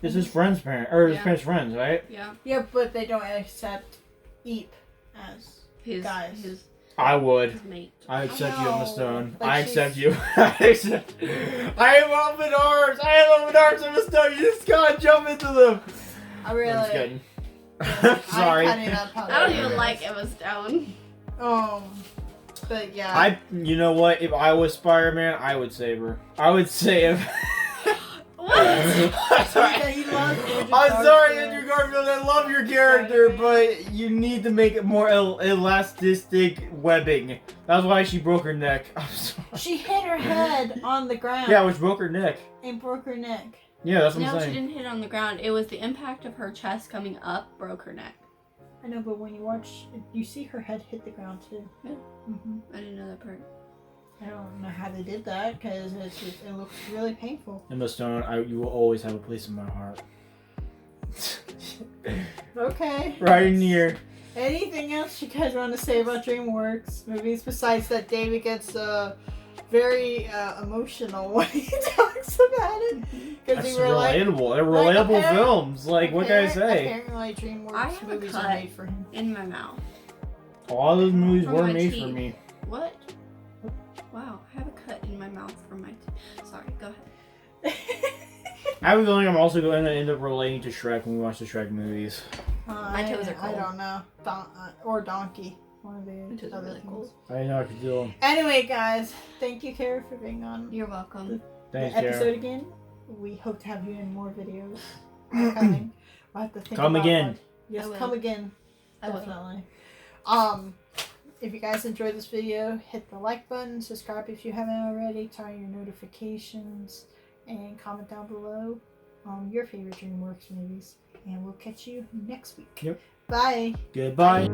It's his friend's parents, or his Yeah. parents' friends, right? Yeah. Yeah, but they don't accept Eep as His Guys. his I would. his mate. I accept you, Emma know. Stone. Like, I she's- accept you. I accept. I am up in arms. I am up in arms, Emma Stone. You just gotta jump into them. I I'm really. just kidding. I'm Sorry. cutting up how I don't that even is. like Emma Stone. But yeah. You know what? If I was Spider-Man, I would save her. I would save. What? I'm sorry. Yeah, he loves Andrew I'm sorry, Garfield. Andrew Garfield. I love your character, Sorry. but you need to make it more elastic webbing. That's why she broke her neck. I'm sorry. She hit her head on the ground Yeah, which broke her neck. and broke her neck. Yeah, that's what No, I'm she saying. didn't hit it on the ground. It was the impact of her chest coming up broke her neck. I know, but when you watch, you see her head hit the ground too. Yeah. hmm I didn't know that part. I don't know how they did that because it looks really painful. Emma Stone, you will always have a place in my heart. Okay. Right in here. Anything else you guys want to say about DreamWorks movies besides that David gets very emotional when he talks about it? Because That's he were like, relatable. They're like, relatable apparent- films. Like, what can I say? Apparently, DreamWorks I have a movies are cut. made for him. In my mouth. All those movies From were my made teeth. for me. What? Wow, I have a cut in my mouth from my Sorry, go ahead. I have a feeling I'm also going to end up relating to Shrek when we watch the Shrek movies. My toes are I cold. don't know. Or Donkey. One of the My toes are other really things. cold. I know I could do them. Anyway, guys, thank you, Cara, for being on You're welcome. Thanks, the episode Kara. again. We hope to have you in more videos coming. We'll have to think Come about again. what- Yes, I will. come again. I will. Definitely. If you guys enjoyed this video, hit the like button, subscribe if you haven't already, turn on your notifications, and comment down below your favorite DreamWorks movies. And we'll catch you next week. Yep. Bye. Goodbye.